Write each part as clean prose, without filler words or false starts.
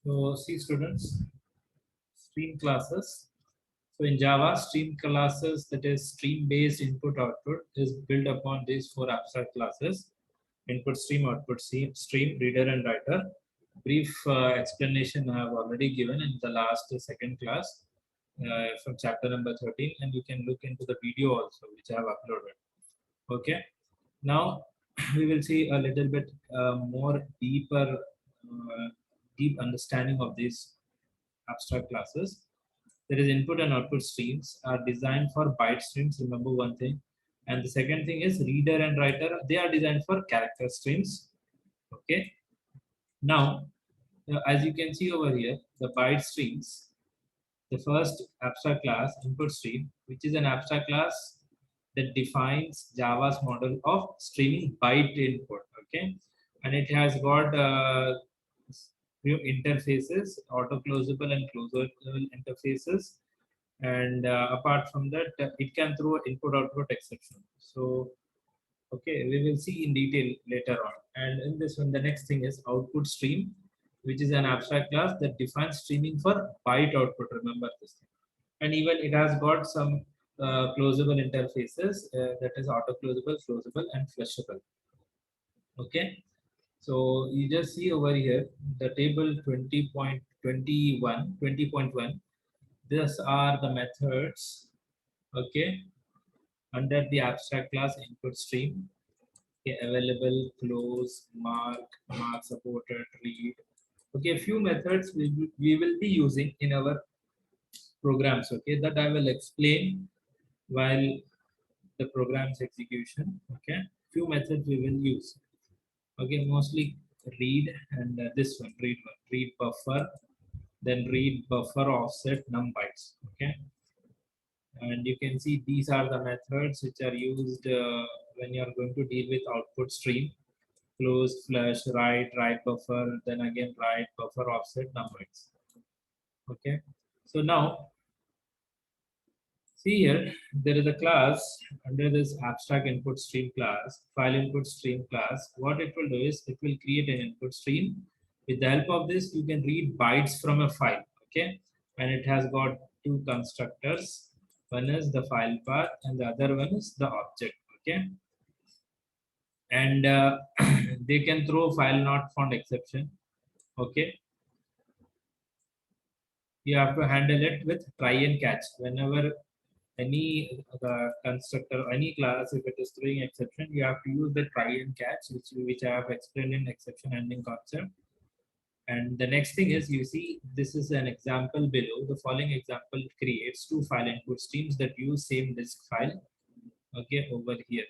So see students, stream classes. So in Java, stream classes, that is stream-based input output, is built upon these four abstract classes: input stream, output stream, reader and writer. Brief explanation I have already given in the last second class from chapter number 13, and you can look into the video also which I have uploaded. Okay. Now we will see a little bit more deep understanding of these abstract classes. There is input and output streams are designed for byte streams. Remember one thing, and the second thing is reader and writer. They are designed for character streams. Okay. Now, as you can see over here, the byte streams. The first abstract class, input stream, which is an abstract class that defines Java's model of streaming byte input. Okay, and it has got few interfaces, auto closable and closable interfaces, and apart from that, it can throw input output exception. So okay, we will see in detail later on. And in this one, the next thing is output stream, which is an abstract class that defines streaming for byte output. Remember this thing. And even it has got some closable interfaces, that is auto closable, closable, and flushable. Okay. So you just see over here the table 20.21, 20.1. These are the methods. Okay, under the abstract class input stream. Okay, available, close, mark supported, read. Okay, a few methods we will be using in our programs. Okay, that I will explain while the program's execution. Okay, few methods we will use. Okay, mostly read and this one, read buffer, then read buffer offset num bytes. Okay, and you can see these are the methods which are used when you are going to deal with output stream: close, flush, write buffer, then again write buffer offset numbers. Okay, so now see here, there is a class under this abstract input stream class, file input stream class. What it will do is it will create an input stream. With the help of this, you can read bytes from a file. Okay, and it has got two constructors. One is the file path, and the other one is the object. Okay, and they can throw file not found exception. Okay, you have to handle it with try and catch. Whenever any constructor, any class, if it is throwing exception, you have to use the try and catch, which I have explained in exception handling concept. And the next thing is, you see, this is an example below. The following example creates two file input streams that use same disk file. Okay, over here,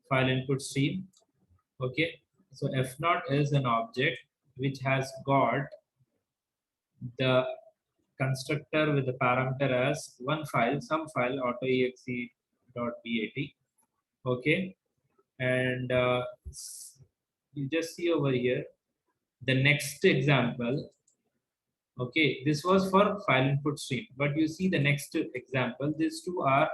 file input stream. Okay, so f naught is an object which has got the constructor with the parameter as one file, some file autoexe.bat. Okay, and you just see over here the next example. Okay, this was for file input stream, but you see the next example, these two are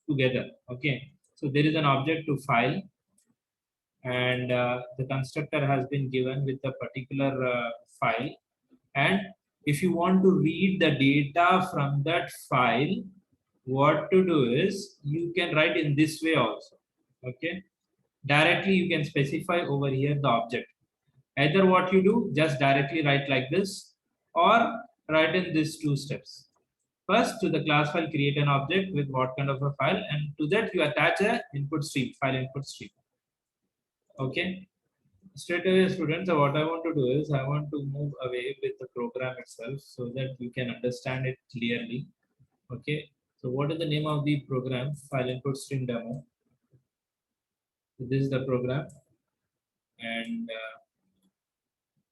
together. Okay, so there is an object to file, and the constructor has been given with a particular file, and if you want to read the data from that file, what to do is you can write in this way also. Okay, directly you can specify over here the object. Either what you do, just directly write like this, or write in these two steps. First, to the class file, create an object with what kind of a file, and to that you attach a input stream, file input stream. Okay, straight away students, what I want to do is I want to move away with the program itself so that you can understand it clearly. Okay, so what is the name of the program? File input stream demo. So this is the program, and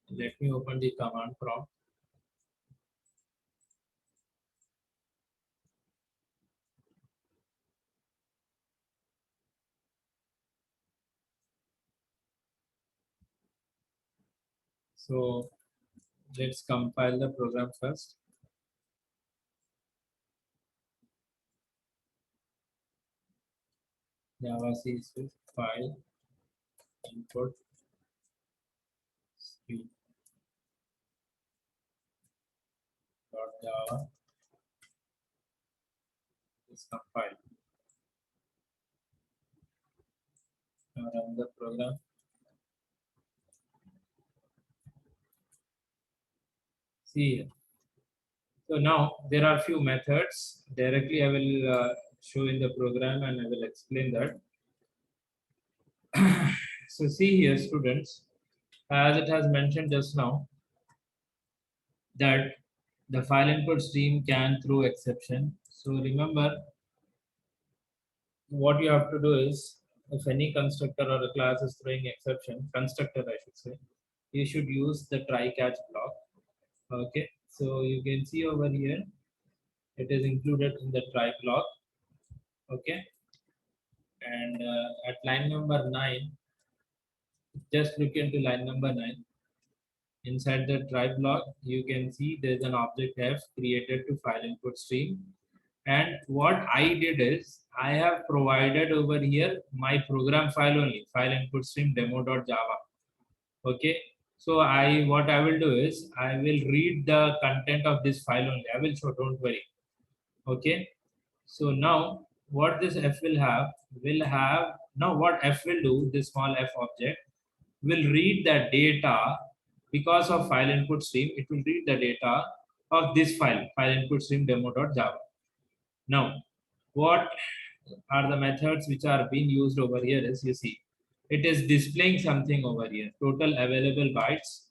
let me open the command prompt. So let's compile the program first. Java C file input stream. compile. Now run the program. See here. So now there are few methods. Directly I will show in the program and I will explain that. So see here, students, as it has mentioned just now, that the file input stream can throw exception. So remember, what you have to do is, if any constructor or a class is throwing exception, constructor I should say, you should use the try catch block. Okay, so you can see over here, it is included in the try block. Okay, and at line number 9, just look into line number 9. Inside the try block, you can see there's an object F created to file input stream. And what I did is I have provided over here my program file only, file input stream demo.java. Okay. So what I will do is I will read the content of this file only. I will show, don't worry. Okay. So now what this F will have, now what F will do, this small F object will read the data because of file input stream. It will read the data of this file input stream demo.java. Now, what are the methods which are being used over here is, you see, it is displaying something over here, total available bytes.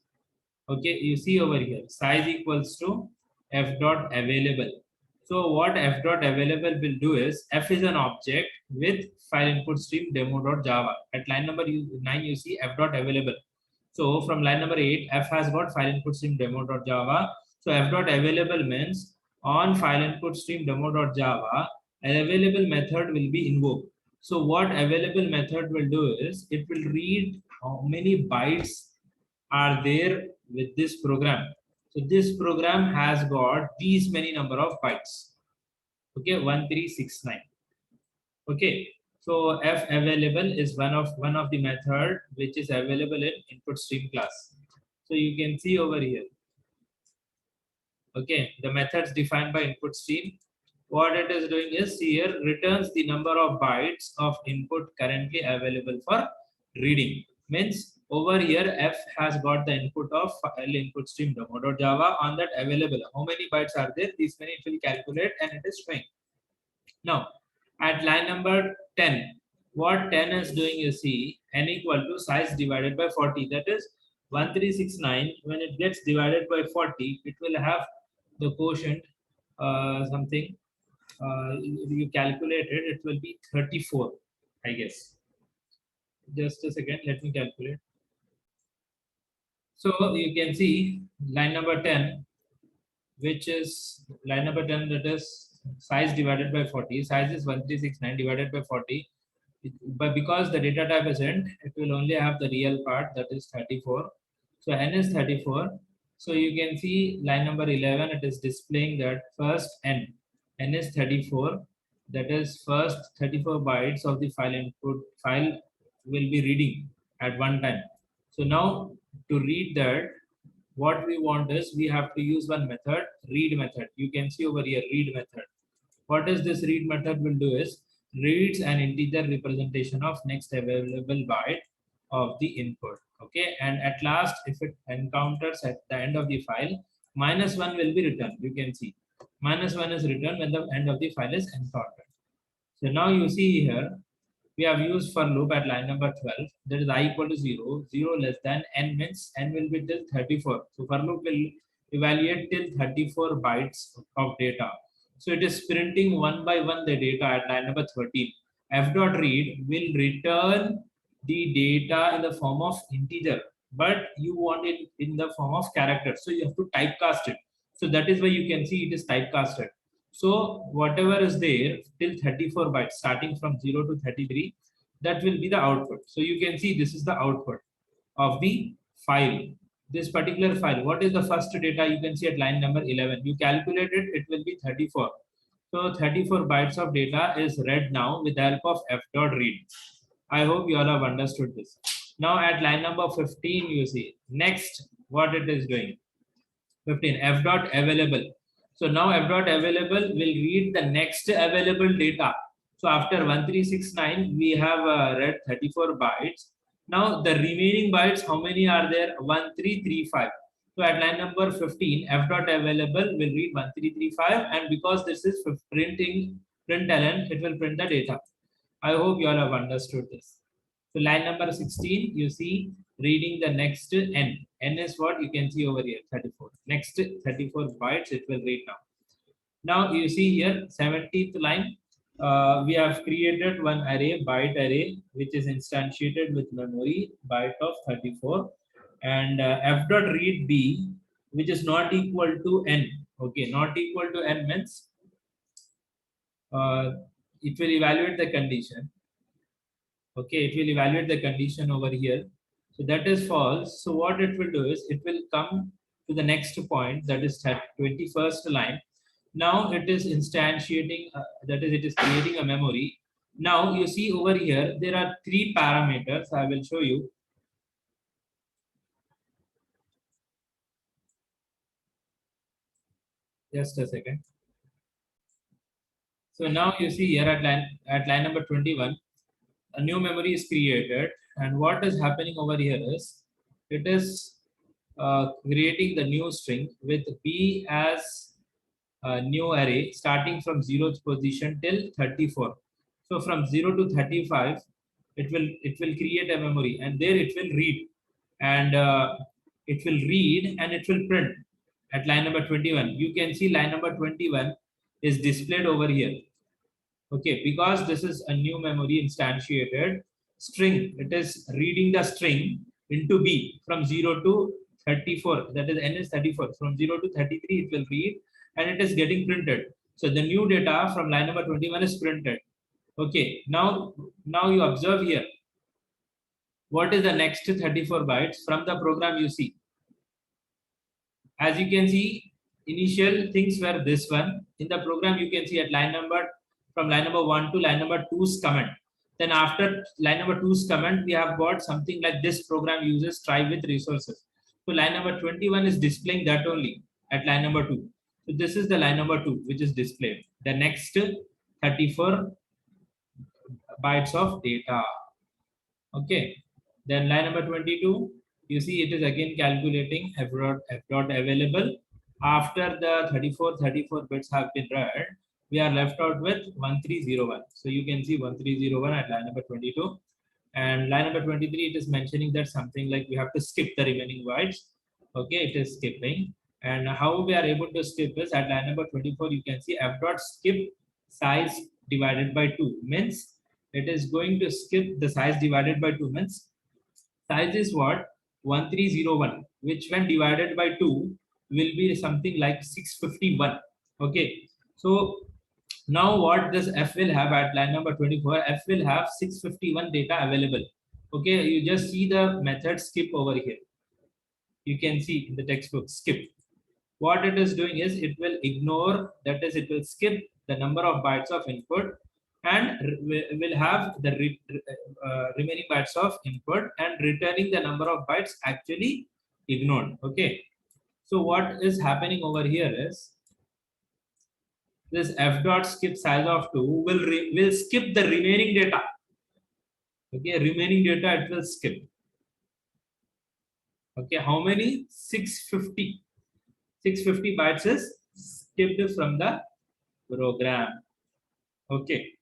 Okay, you see over here, size equals to f dot available. So what f dot available will do is, f is an object with file input stream demo.java. At line number 9, you see f dot available. So from line number 8, f has got file input stream demo.java. So f dot available means on file input stream demo.java, an available method will be invoked. So what available method will do is, it will read how many bytes are there with this program. So this program has got these many number of bytes. Okay, 1369. Okay, so f available is one of the method which is available in input stream class. So you can see over here. Okay, the methods defined by input stream. What it is doing is, here returns the number of bytes of input currently available for reading. Means over here f has got the input of file input stream demo.java. On that available, how many bytes are there? These many it will calculate and it is showing. Now at line number 10, what 10 is doing, you see, n equal to size divided by 40. That is 1369. When it gets divided by 40, it will have the quotient something. You calculate it, it will be 34, I guess. Just a second, let me calculate. So you can see line number 10, which is line number 10, that is size divided by 40. Size is 1369 divided by 40. But because the data type is int, it will only have the real part, that is 34. So n is 34. So you can see line number 11, it is displaying that first n is 34. That is first 34 bytes of the file will be reading at one time. So now to read that, what we want is, we have to use one method, read method. You can see over here, read method. What is this read method will do is, reads an integer representation of next available byte of the input. Okay, and at last, if it encounters at the end of the file, -1 will be returned. You can see -1 is returned when the end of the file is encountered. So now you see here, we have used for loop at line number 12, that is I equal to 0, 0 less than n means n will be till 34. So for loop will evaluate till 34 bytes of data. So it is printing one by one the data at line number 13. F dot read will return the data in the form of integer, but you want it in the form of character. So you have to typecast it. So that is why you can see it is typecasted. So whatever is there till 34 bytes, starting from 0 to 33, that will be the output. So you can see this is the output of the file. This particular file, what is the first data? You can see at line number 11. You calculate it, it will be 34. So 34 bytes of data is read now with the help of f.read. I hope you all have understood this. Now at line number 15, you see next what it is doing. 15 f.available. So now f dot available will read the next available data. So after 1369, we have read 34 bytes. Now the remaining bytes, how many are there? 1335. So at line number 15, f dot available will read 1335, and because this is printing println, it will print the data. I hope you all have understood this. So line number 16, you see reading the next n. N is what you can see over here, 34. Next 34 bytes it will read now. Now you see here 17th line, we have created one array, byte array, which is instantiated with memory byte of 34, and f dot read b, which is not equal to n. Okay, not equal to n means it will evaluate the condition. Okay, it will evaluate the condition over here. So that is false. So what it will do is it will come to the next point, that is 21st line. Now it is instantiating, that is, it is creating a memory. Now you see over here, there are three parameters. I will show you. Just a second. So now you see here at line number 21, a new memory is created, and what is happening over here is it is creating the new string with b as a new array starting from 0th position till 34. So from 0 to 35, it will create a memory, and there it will read, and it will read and it will print at line number 21. You can see line number 21 is displayed over here. Okay, because this is a new memory instantiated string, it is reading the string into B from 0 to 34. That is n is 34. From 0 to 33, it will read and it is getting printed. So the new data from line number 21 is printed. Okay, now you observe here. What is the next 34 bytes from the program you see? As you can see, initial things were this one. In the program, you can see at line number from line number 1 to line number 2's comment. Then after line number 2's comment, we have got something like this program uses try with resources. So line number 21 is displaying that only at line number 2. So this is the line number 2 which is displayed. The next 34 bytes of data. Okay. Then line number 22, you see it is again calculating f dot available. After the 34 bits have been read, we are left out with 1301. So you can see 1301 at line number 22. And line number 23, it is mentioning that something like we have to skip the remaining bytes. Okay, it is skipping. And how we are able to skip is at line number 24, you can see f dot skip size divided by 2 means it is going to skip the size divided by 2 means size is what? 1301, which when divided by 2 will be something like 651. Okay, so now what this f will have at line number 24, f will have 651 data available. Okay, you just see the method skip over here. You can see in the textbook skip. What it is doing is it will ignore, that is, it will skip the number of bytes of input and will have the remaining bytes of input and returning the number of bytes actually ignored. Okay, so what is happening over here is this f dot skip size of 2 will skip the remaining data. Okay, remaining data it will skip. Okay, how many? 650 bytes is skipped from the program. Okay,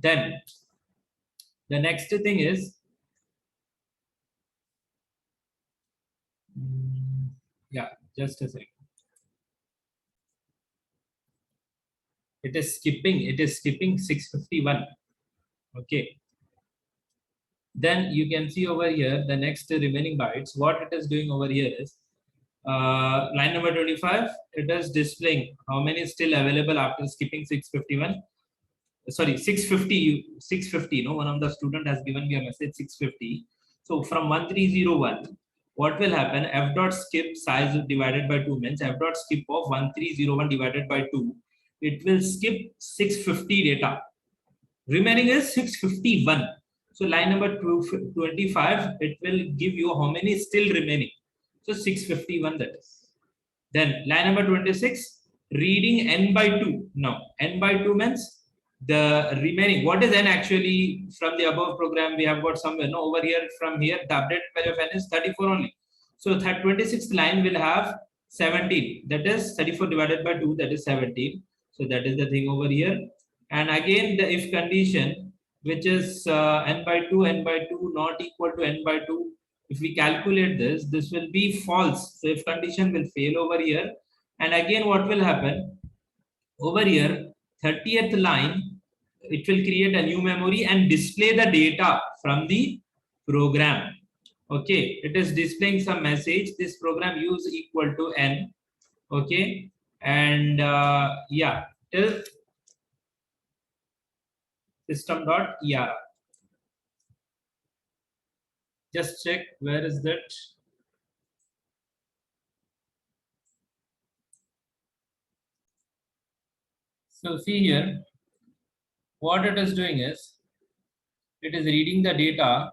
then the next thing is yeah, just a second. It is skipping 651. Okay, then you can see over here the next remaining bytes. What it is doing over here is line number 25, it is displaying how many is still available after skipping 651. Sorry, 650. No, one of the student has given me a message 650. So from 1301, what will happen? F dot skip size divided by 2 means f dot skip of 1301 divided by 2. It will skip 650 data. Remaining is 651. So line number 25, it will give you how many still remaining. So 651 that is. Then line number 26, reading n by 2. Now, n by 2 means the remaining, what is n actually from the above program? We have got somewhere, no, over here, from here, the updated value of n is 34 only. So that 26th line will have 17. That is 34 divided by 2, that is 17. So that is the thing over here. And again, the if condition, which is n by 2 not equal to n by 2. If we calculate this, this will be false. So if condition will fail over here. And again, what will happen? Over here, 30th line, it will create a new memory and display the data from the program. Okay, it is displaying some message. This program use equal to n. Okay, and yeah, till system.err. Just check where is that. So see here, what it is doing is, it is reading the data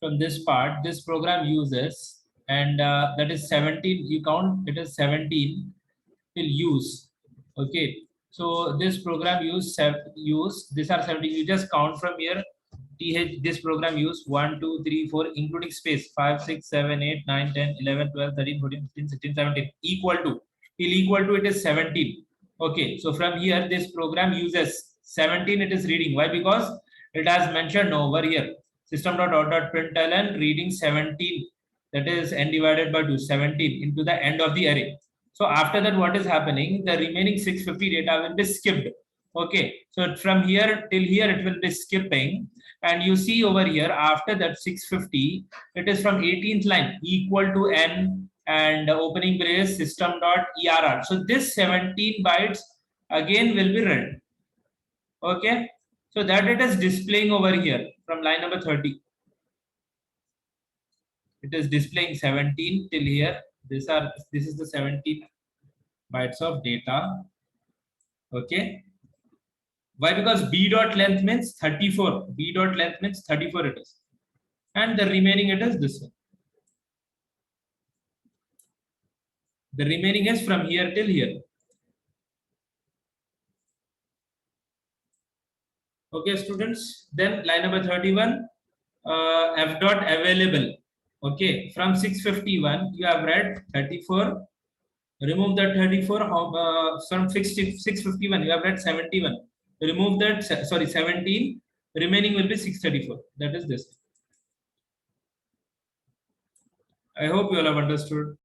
from this part. This program uses, and that is 17. You count, it is 17 till use. Okay, so this program use these are 17. You just count from here. This program use 1 2 3 4 including space 5 6 7 8 9 10 11 12 13 14 15 16 17 equal to, till equal to, it is 17. Okay, so from here this program uses 17. It is reading. Why? Because it has mentioned over here system.out.println reading 17, that is n divided by 2, 17 into the end of the array. So after that, what is happening? The remaining 650 data will be skipped. Okay, so from here till here it will be skipping, and you see over here after that 650, it is from 18th line equal to n and opening brace system.err. So this 17 bytes again will be read. Okay, so that it is displaying over here from line number 30. It is displaying 17 till here. This is the 17 bytes of data. Okay. Why? Because b dot length means 34. B dot length means 34 it is. And the remaining it is this one. The remaining is from here till here. Okay, students. Then line number 31, f dot available. Okay, from 651 you have read 34. Remove that 34. From 651 you have read 71. Remove that, sorry, 17. Remaining will be 634. That is this. I hope you all have understood.